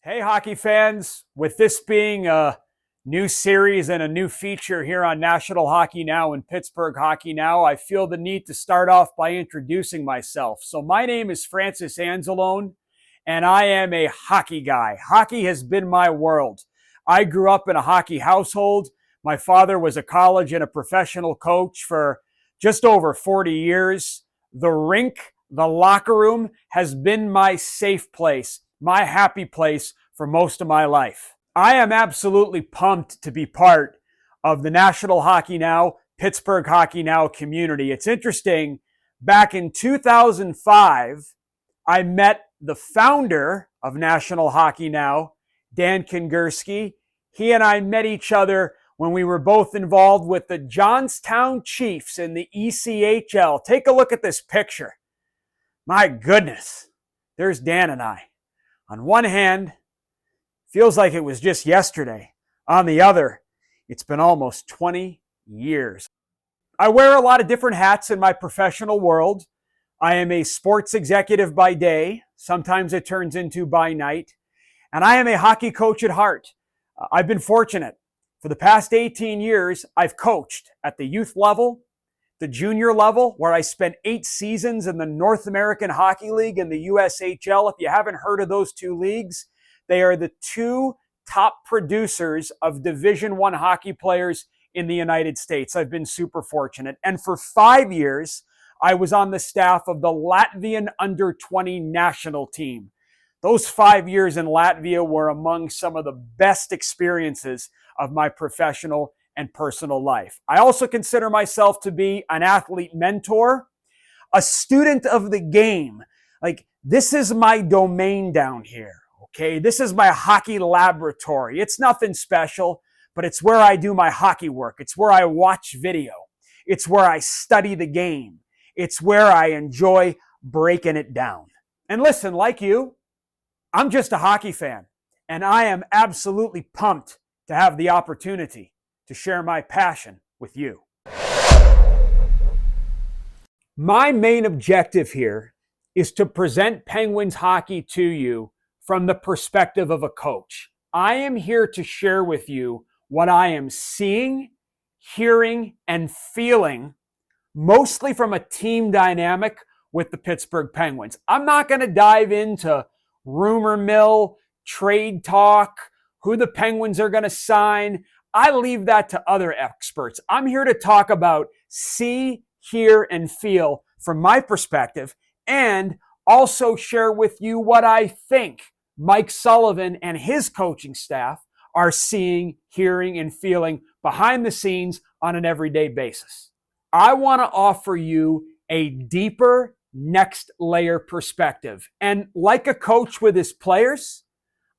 Hey, hockey fans. With this being a new series and a new feature here on National Hockey Now and Pittsburgh Hockey Now, I feel the need to start off by introducing myself. So my name is Francis Anzalone, and I am a hockey guy. Hockey has been my world. I grew up in a hockey household. My father was a college and a professional coach for just over 40 years. The rink, the locker room has been my safe place, my happy place for most of my life. I am absolutely pumped to be part of the National Hockey Now, Pittsburgh Hockey Now community. It's interesting. Back in 2005, I met the founder of National Hockey Now, Dan Kingerski. He and I met each other when we were both involved with the Johnstown Chiefs in the ECHL. Take a look at this picture. My goodness, there's Dan and I. On one hand, feels like it was just yesterday. On the other, it's been almost 20 years. I wear a lot of different hats in my professional world. I am a sports executive by day. Sometimes it turns into by night. And I am a hockey coach at heart. I've been fortunate. For the past 18 years, I've coached at the youth level, the junior level, where I spent 8 seasons in the North American Hockey League and the USHL. If you haven't heard of those two leagues, they are the two top producers of Division I hockey players in the United States. I've been super fortunate. And for 5 years, I was on the staff of the Latvian under-20 national team. Those 5 years in Latvia were among some of the best experiences of my professional and personal life. I also consider myself to be an athlete mentor, a student of the game. Like, this is my domain down here, okay? This is my hockey laboratory. It's nothing special, but it's where I do my hockey work. It's where I watch video. It's where I study the game. It's where I enjoy breaking it down. And listen, like you, I'm just a hockey fan, and I am absolutely pumped to have the opportunity to share my passion with you. My main objective here is to present Penguins hockey to you from the perspective of a coach. I am here to share with you what I am seeing, hearing, and feeling, mostly from a team dynamic with the Pittsburgh Penguins. I'm not going to dive into rumor mill, trade talk, who the Penguins are going to sign. I leave that to other experts. I'm here to talk about see, hear, and feel from my perspective, and also share with you what I think Mike Sullivan and his coaching staff are seeing, hearing, and feeling behind the scenes on an everyday basis. I want to offer you a deeper, next layer perspective. And like a coach with his players,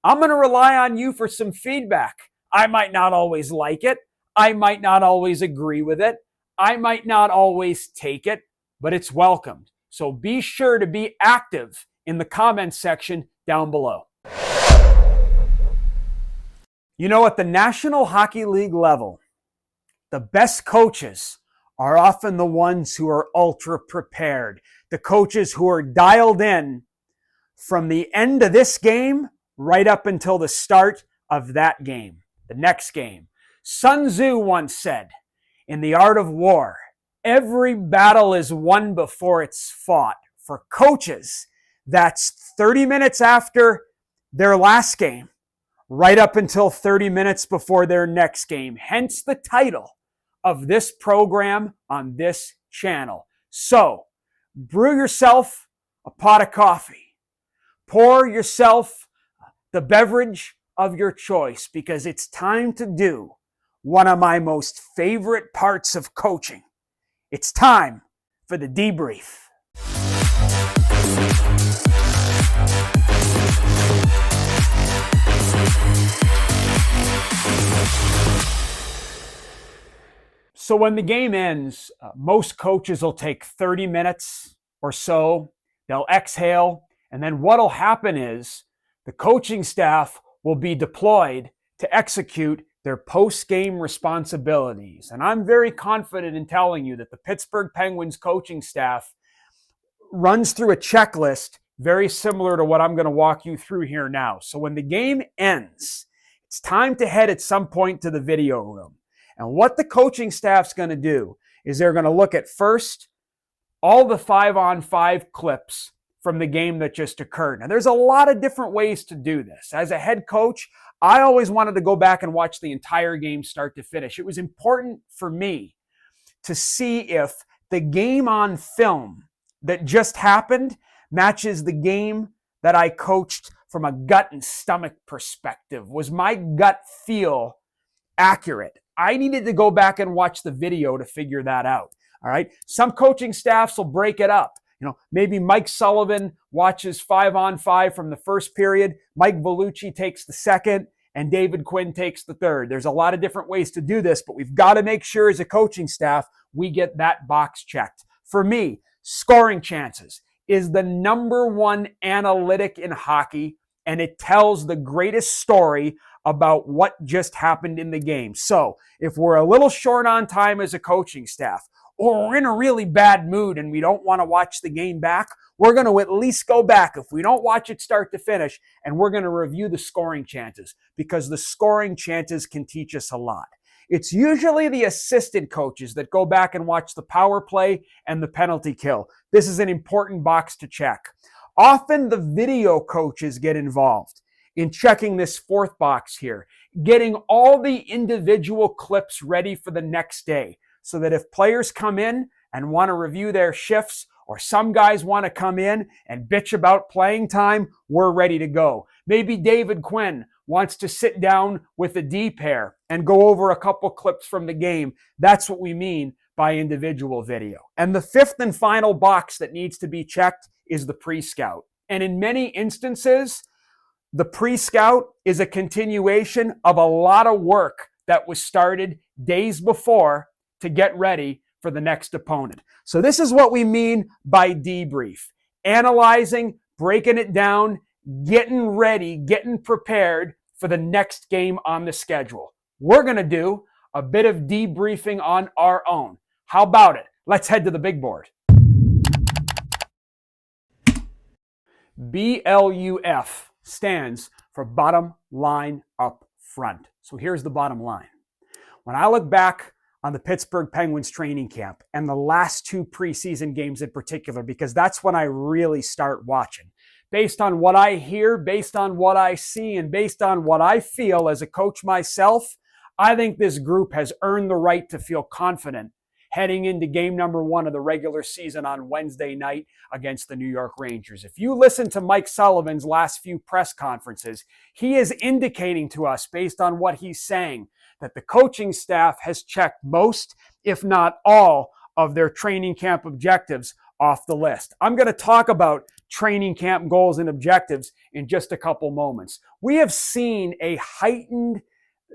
I'm going to rely on you for some feedback. I might not always like it. I might not always agree with it. I might not always take it, but it's welcomed. So be sure to be active in the comments section down below. You know, at the National Hockey League level, the best coaches are often the ones who are ultra prepared. The coaches who are dialed in from the end of this game right up until the start of that game. The next game. Sun Tzu once said, in the art of war, every battle is won before it's fought. For coaches, that's 30 minutes after their last game, right up until 30 minutes before their next game. Hence the title of this program on this channel. So, brew yourself a pot of coffee. Pour yourself the beverage of your choice, because it's time to do one of my most favorite parts of coaching. It's time for the debrief. So when the game ends, most coaches will take 30 minutes or so. They'll exhale, and then what'll happen is the coaching staff will be deployed to execute their post-game responsibilities. And I'm very confident in telling you that the Pittsburgh Penguins coaching staff runs through a checklist very similar to what I'm going to walk you through here now. So when the game ends, it's time to head at some point to the video room. And what the coaching staff's going to do is they're going to look at first all the 5-on-5 clips from the game that just occurred. Now, there's a lot of different ways to do this. As a head coach, I always wanted to go back and watch the entire game start to finish. It was important for me to see if the game on film that just happened matches the game that I coached from a gut and stomach perspective. Was my gut feel accurate? I needed to go back and watch the video to figure that out. All right. Some coaching staffs will break it up. Maybe Mike Sullivan watches 5-on-5 from the first period. Mike Vellucci takes the second, and David Quinn takes the third. There's a lot of different ways to do this, but we've got to make sure as a coaching staff we get that box checked. For me, scoring chances is the number one analytic in hockey, and it tells the greatest story about what just happened in the game. So if we're a little short on time as a coaching staff, or we're in a really bad mood and we don't want to watch the game back, we're going to at least go back if we don't watch it start to finish, and we're going to review the scoring chances, because the scoring chances can teach us a lot. It's usually the assistant coaches that go back and watch the power play and the penalty kill. This is an important box to check. Often the video coaches get involved in checking this fourth box here, getting all the individual clips ready for the next day, so that if players come in and want to review their shifts, or some guys want to come in and bitch about playing time, we're ready to go. Maybe David Quinn wants to sit down with the D pair and go over a couple clips from the game. That's what we mean by individual video. And the fifth and final box that needs to be checked is the pre-scout. And in many instances, the pre-scout is a continuation of a lot of work that was started days before to get ready for the next opponent. So this is what we mean by debrief. Analyzing, breaking it down, getting ready, getting prepared for the next game on the schedule. We're going to do a bit of debriefing on our own. How about it? Let's head to the big board. BLUF stands for bottom line up front. So here's the bottom line. When I look back on the Pittsburgh Penguins training camp and the last two preseason games in particular, because that's when I really start watching. Based on what I hear, based on what I see, and based on what I feel as a coach myself, I think this group has earned the right to feel confident heading into game number 1 of the regular season on Wednesday night against the New York Rangers. If you listen to Mike Sullivan's last few press conferences, he is indicating to us, based on what he's saying, that the coaching staff has checked most, if not all, of their training camp objectives off the list. I'm going to talk about training camp goals and objectives in just a couple moments. We have seen a heightened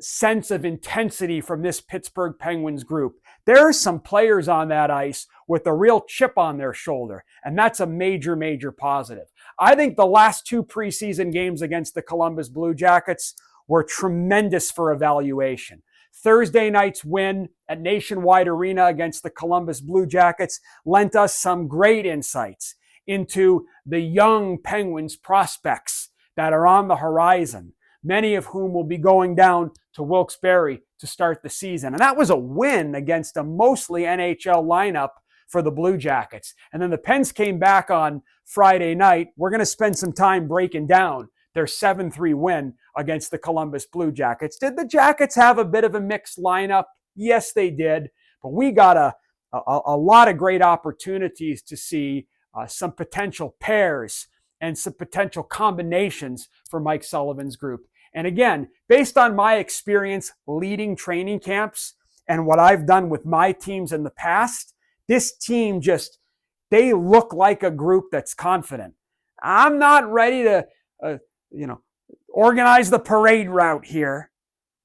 sense of intensity from this Pittsburgh Penguins group. There are some players on that ice with a real chip on their shoulder, and that's a major, major positive. I think the last two preseason games against the Columbus Blue Jackets were tremendous for evaluation. Thursday night's win at Nationwide Arena against the Columbus Blue Jackets lent us some great insights into the young Penguins prospects that are on the horizon, many of whom will be going down to Wilkes-Barre to start the season. And that was a win against a mostly NHL lineup for the Blue Jackets. And then the Pens came back on Friday night. We're going to spend some time breaking down their 7-3 win against the Columbus Blue Jackets. Did the Jackets have a bit of a mixed lineup? Yes, they did. But we got a lot of great opportunities to see some potential pairs and some potential combinations for Mike Sullivan's group. And again, based on my experience leading training camps and what I've done with my teams in the past, this team they look like a group that's confident. I'm not ready to, organize the parade route here.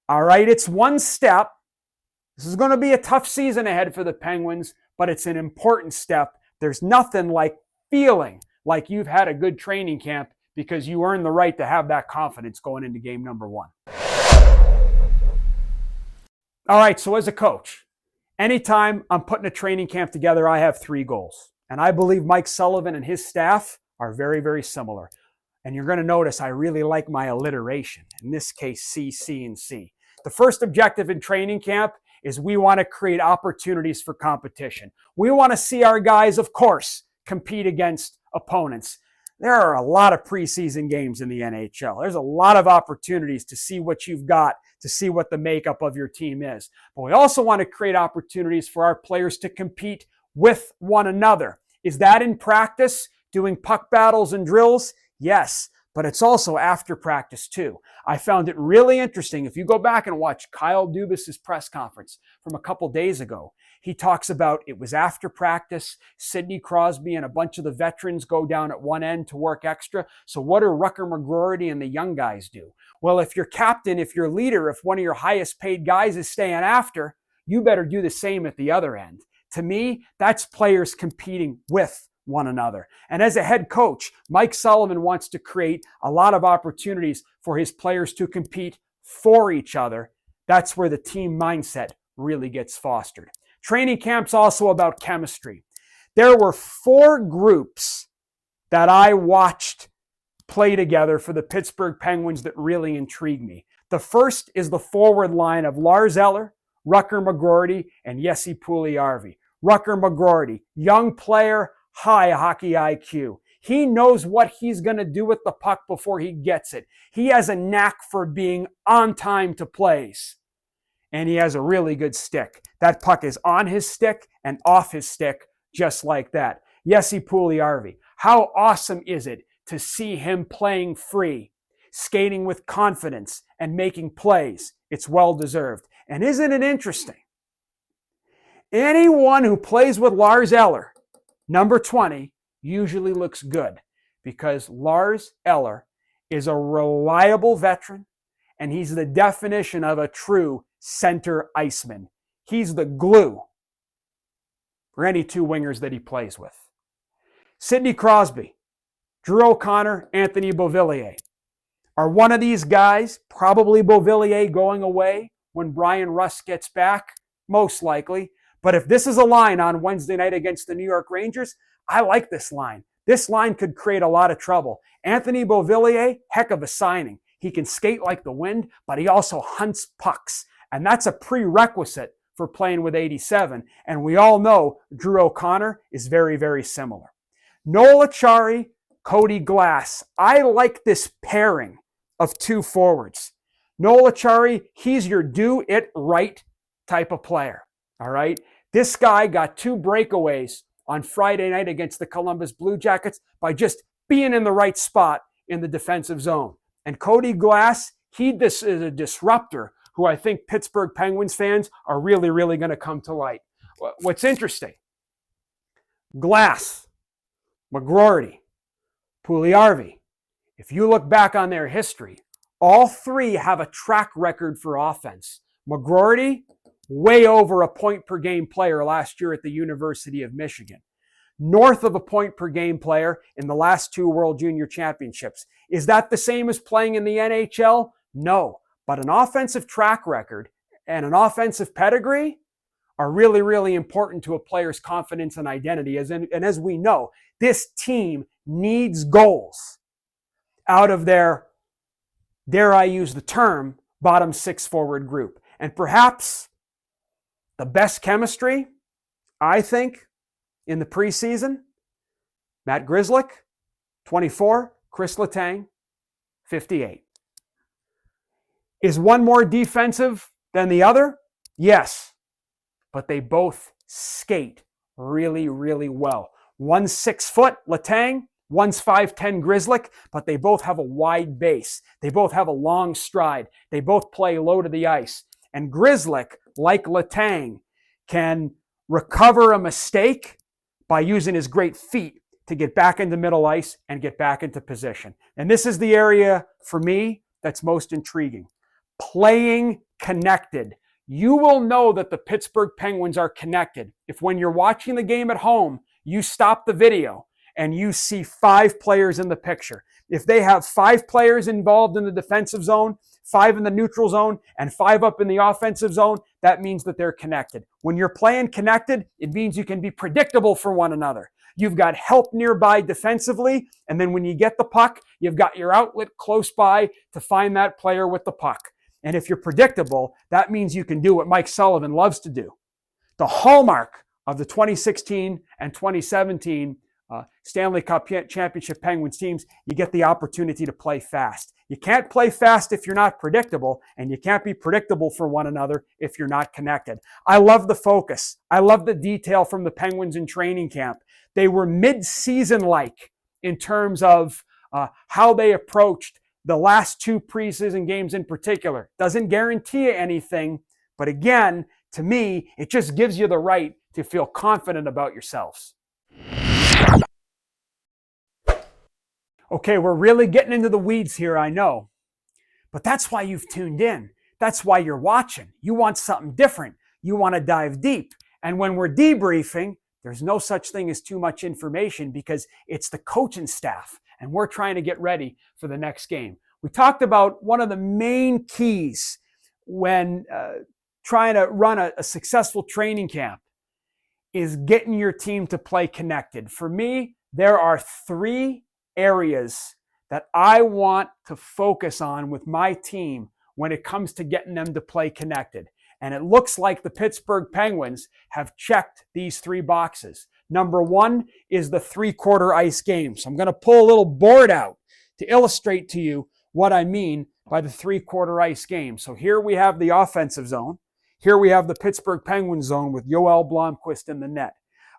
All right, it's one step. This is going to be a tough season ahead for the Penguins, but it's an important step. There's nothing like feeling like you've had a good training camp, because you earn the right to have that confidence going into game number 1. All right, so as a coach, anytime I'm putting a training camp together, I have 3 goals. And I believe Mike Sullivan and his staff are very, very similar. And you're going to notice I really like my alliteration. In this case, C, C, and C. The first objective in training camp is we want to create opportunities for competition. We want to see our guys, of course, compete against opponents. There are a lot of preseason games in the NHL. There's a lot of opportunities to see what you've got, to see what the makeup of your team is. But we also want to create opportunities for our players to compete with one another. Is that in practice, doing puck battles and drills? Yes, but it's also after practice too. I found it really interesting. If you go back and watch Kyle Dubas's press conference from a couple days ago, he talks about it was after practice. Sidney Crosby and a bunch of the veterans go down at one end to work extra. So what do Rucker McGroarty and the young guys do? Well, if you're captain, if you're leader, if one of your highest paid guys is staying after, you better do the same at the other end. To me, that's players competing with one another. And as a head coach, Mike Sullivan wants to create a lot of opportunities for his players to compete for each other. That's where the team mindset really gets fostered. Training camp's also about chemistry. There were 4 groups that I watched play together for the Pittsburgh Penguins that really intrigued me. The first is the forward line of Lars Eller, Rucker McGroarty, and Jesse Puljujarvi. Rucker McGroarty, young player, high hockey IQ. He knows what he's going to do with the puck before he gets it. He has a knack for being on time to plays. And he has a really good stick. That puck is on his stick and off his stick just like that. Jesse Puljujarvi, how awesome is it to see him playing free, skating with confidence and making plays? It's well deserved. And isn't it interesting? Anyone who plays with Lars Eller, number 20, usually looks good because Lars Eller is a reliable veteran and he's the definition of a true center iceman. He's the glue for any 2 wingers that he plays with. Sidney Crosby, Drew O'Connor, Anthony Beauvillier. Are one of these guys, probably Beauvillier, going away when Brian Rust gets back? Most likely. But if this is a line on Wednesday night against the New York Rangers, I like this line. This line could create a lot of trouble. Anthony Beauvillier, heck of a signing. He can skate like the wind, but he also hunts pucks. And that's a prerequisite for playing with 87. And we all know Drew O'Connor is very, very similar. Noel Acciari, Cody Glass. I like this pairing of 2 forwards. Noel Acciari, he's your do-it-right type of player. All right? This guy got 2 breakaways on Friday night against the Columbus Blue Jackets by just being in the right spot in the defensive zone. And Cody Glass, this is a disruptor who I think Pittsburgh Penguins fans are really, really going to come to light. What's interesting, Glass, McGroarty, Puljujarvi, if you look back on their history, all 3 have a track record for offense. McGroarty, way over a point per game player last year at the University of Michigan. North of a point per game player in the last 2 World Junior Championships. Is that the same as playing in the NHL? No. But an offensive track record and an offensive pedigree are really, really important to a player's confidence and identity. And as we know, this team needs goals out of their, dare I use the term, bottom 6 forward group. And perhaps the best chemistry, I think, in the preseason, Matt Grzelcyk, 24, Chris Letang, 58. Is one more defensive than the other? Yes. But they both skate really, really well. One's 6 foot, Letang. One's 5'10", Grzelcyk. But they both have a wide base. They both have a long stride. They both play low to the ice. And Grzelcyk, like Letang, can recover a mistake by using his great feet to get back into middle ice and get back into position. And this is the area, for me, that's most intriguing. Playing connected. You will know that the Pittsburgh Penguins are connected if when you're watching the game at home, you stop the video and you see 5 players in the picture. If they have 5 players involved in the defensive zone, 5 in the neutral zone, and 5 up in the offensive zone, that means that they're connected. When you're playing connected, it means you can be predictable for one another. You've got help nearby defensively. And then when you get the puck, you've got your outlet close by to find that player with the puck. And if you're predictable, that means you can do what Mike Sullivan loves to do. The hallmark of the 2016 and 2017 Stanley Cup Championship Penguins teams, you get the opportunity to play fast. You can't play fast if you're not predictable, and you can't be predictable for one another if you're not connected. I love the focus. I love the detail from the Penguins in training camp. They were mid-season-like in terms of how they approached the last 2 preseason games in particular. Doesn't guarantee you anything, but again, to me, it just gives you the right to feel confident about yourselves. Okay, we're really getting into the weeds here, I know. But that's why you've tuned in. That's why you're watching. You want something different. You want to dive deep. And when we're debriefing, there's no such thing as too much information because it's the coaching staff, and we're trying to get ready for the next game. We talked about one of the main keys when trying to run a successful training camp is getting your team to play connected. For me, there are 3 areas that I want to focus on with my team when it comes to getting them to play connected. And it looks like the Pittsburgh Penguins have checked these 3 boxes. Number 1 is the 3-quarter ice game. So I'm going to pull a little board out to illustrate to you what I mean by the 3-quarter ice game. So here we have the offensive zone. Here we have the Pittsburgh Penguins zone with Joel Blomqvist in the net.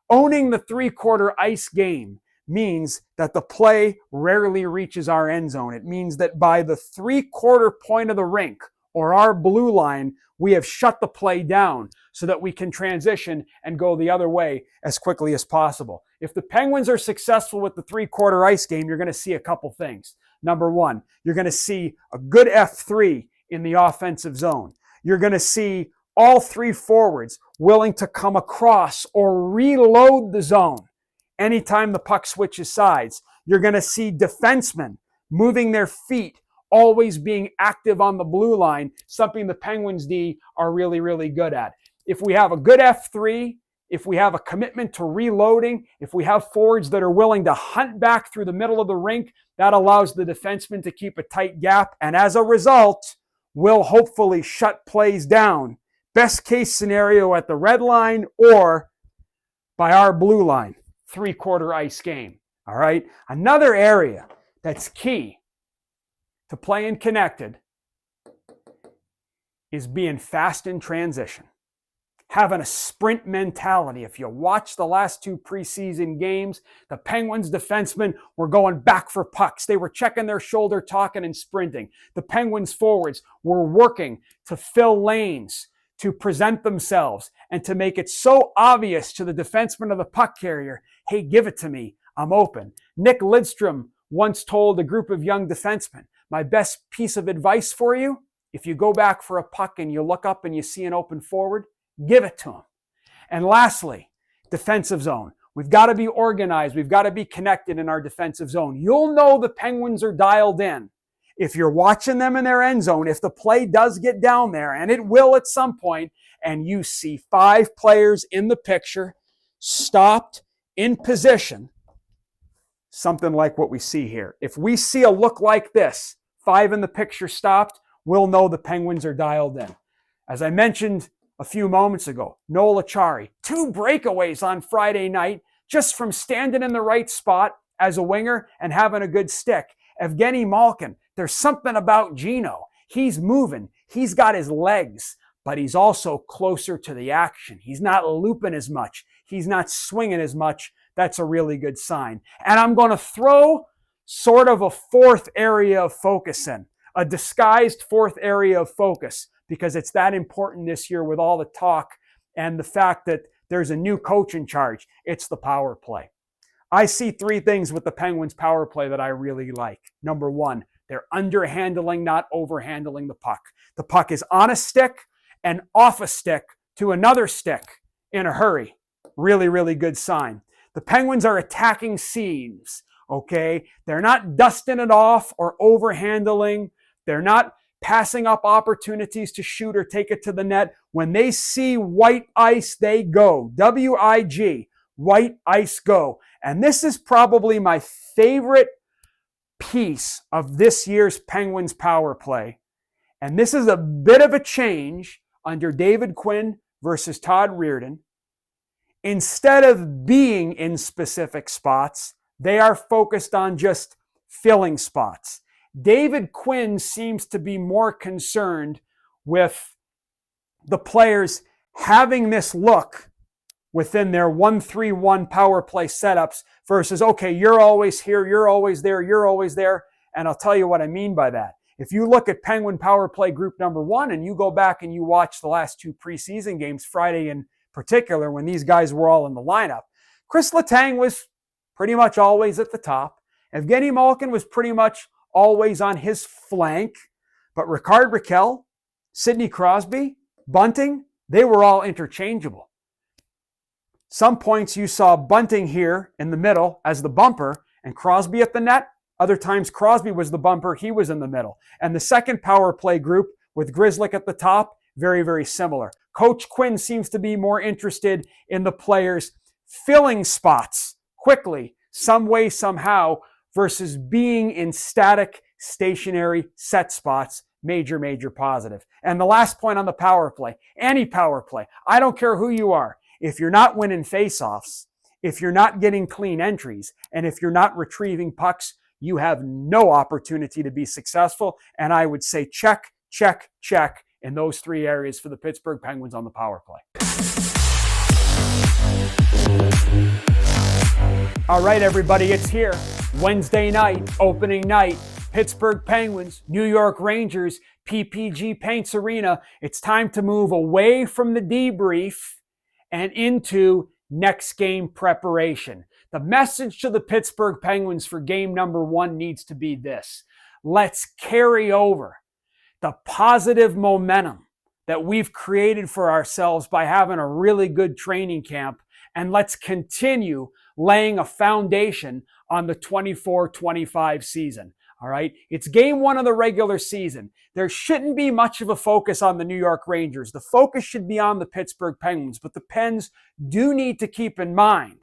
Owning the 3-quarter ice game means that the play rarely reaches our end zone. It means that by the 3-quarter point of the rink or our blue line, we have shut the play down so that we can transition and go the other way as quickly as possible. If the Penguins are successful with the 3-quarter ice game, you're going to see a couple things. Number 1, you're going to see a good F3 in the offensive zone. You're going to see all 3 forwards willing to come across or reload the zone anytime the puck switches sides. You're going to see defensemen moving their feet, always being active on the blue line, something the Penguins D are really, really good at. If we have a good F3, if we have a commitment to reloading, if we have forwards that are willing to hunt back through the middle of the rink, that allows the defenseman to keep a tight gap. And as a result, will hopefully shut plays down. Best case scenario at the red line or by our blue line. 3-quarter ice game. All right. Another area that's key to playing connected is being fast in transition. Having a sprint mentality. If you watch the last 2 preseason games, the Penguins defensemen were going back for pucks. They were checking their shoulder, talking and sprinting. The Penguins forwards were working to fill lanes, to present themselves, and to make it so obvious to the defenseman of the puck carrier, hey, give it to me, I'm open. Nick Lidstrom once told a group of young defensemen, my best piece of advice for you, if you go back for a puck and you look up and you see an open forward, give it to him. And lastly, defensive zone. We've got to be organized. We've got to be connected in our defensive zone. You'll know the Penguins are dialed in if you're watching them in their end zone, if the play does get down there, and it will at some point, and you see 5 players in the picture, stopped, in position, something like what we see here. If we see a look like this, 5 in the picture stopped, we'll know the Penguins are dialed in. As I mentioned a few moments ago, Noel Acciari, 2 breakaways on Friday night just from standing in the right spot as a winger and having a good stick. Evgeny Malkin, there's something about Gino. He's moving. He's got his legs, but he's also closer to the action. He's not looping as much. He's not swinging as much. That's a really good sign. And I'm going to throw sort of a 4th area of focus in, a disguised 4th area of focus, because it's that important this year with all the talk and the fact that there's a new coach in charge. It's the power play. I see 3 things with the Penguins power play that I really like. Number 1, they're underhandling, not overhandling the puck. The puck is on a stick and off a stick to another stick in a hurry. Really, really good sign. The Penguins are attacking seams, okay? They're not dusting it off or overhandling. They're not passing up opportunities to shoot or take it to the net. When they see white ice, they go. WIG. white ice go. And this is probably my favorite piece of this year's Penguins power play. And this is a bit of a change under David Quinn versus Todd Reirden. Instead of being in specific spots, they are focused on just filling spots. David Quinn seems to be more concerned with the players having this look within their 1-3-1 power play setups versus, okay, you're always here, you're always there, you're always there. And I'll tell you what I mean by that. If you look at Penguin power play group number 1 and you go back and you watch the last 2 preseason games, Friday in particular, when these guys were all in the lineup, Chris Letang was pretty much always at the top. Evgeny Malkin was pretty much always on his flank. But Ricard Raquel, Sidney Crosby, Bunting, they were all interchangeable. Some points you saw Bunting here in the middle as the bumper and Crosby at the net. Other times Crosby was the bumper, he was in the middle. And the second power play group with Grzelcyk at the top, very, very similar. Coach Quinn seems to be more interested in the players filling spots quickly, some way, somehow, versus being in static, stationary set spots. Major, major positive. And the last point on the power play, any power play, I don't care who you are. If you're not winning faceoffs, if you're not getting clean entries, and if you're not retrieving pucks, you have no opportunity to be successful. And I would say check, check, check in those 3 areas for the Pittsburgh Penguins on the power play. All right, everybody, it's here. Wednesday night, opening night. Pittsburgh Penguins, New York Rangers, PPG Paints Arena. It's time to move away from the debrief and into next game preparation. The message to the Pittsburgh Penguins for game number 1 needs to be this. Let's carry over the positive momentum that we've created for ourselves by having a really good training camp, and let's continue laying a foundation on the 24-25 season. All right, it's game 1 of the regular season. There shouldn't be much of a focus on the New York Rangers. The focus should be on the Pittsburgh Penguins, but the Pens do need to keep in mind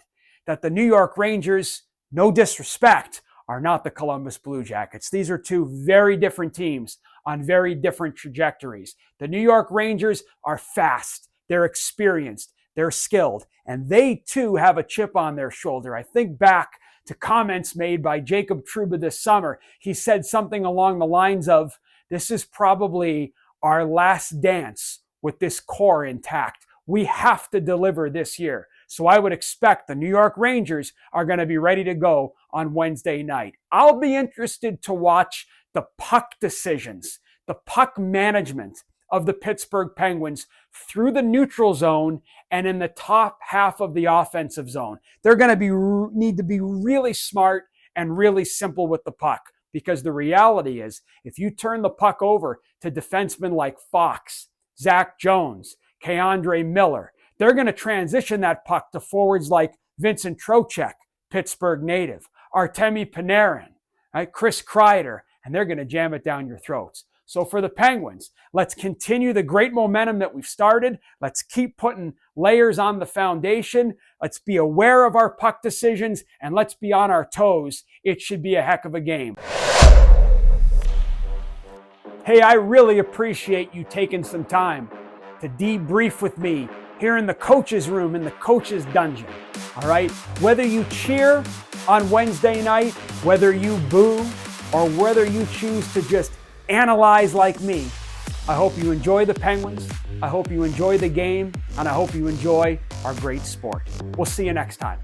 that the New York Rangers, no disrespect, are not the Columbus Blue Jackets. These are 2 very different teams on very different trajectories. The New York Rangers are fast, they're experienced, they're skilled, and they too have a chip on their shoulder. I think back to comments made by Jacob Trouba this summer. He said something along the lines of, this is probably our last dance with this core intact. We have to deliver this year. So I would expect the New York Rangers are going to be ready to go on Wednesday night. I'll be interested to watch the puck decisions, the puck management of the Pittsburgh Penguins through the neutral zone and in the top half of the offensive zone. They're going to need to be really smart and really simple with the puck, because the reality is if you turn the puck over to defensemen like Fox, Zach Jones, K'Andre Miller, they're going to transition that puck to forwards like Vincent Trocheck, Pittsburgh native, Artemi Panarin, right, Chris Kreider, and they're going to jam it down your throats. So for the Penguins, let's continue the great momentum that we've started. Let's keep putting layers on the foundation. Let's be aware of our puck decisions, and let's be on our toes. It should be a heck of a game. Hey, I really appreciate you taking some time to debrief with me here in the coach's room, in the coach's dungeon. All right? Whether you cheer on Wednesday night, whether you boo, or whether you choose to just analyze like me, I hope you enjoy the Penguins, I hope you enjoy the game, and I hope you enjoy our great sport. We'll see you next time.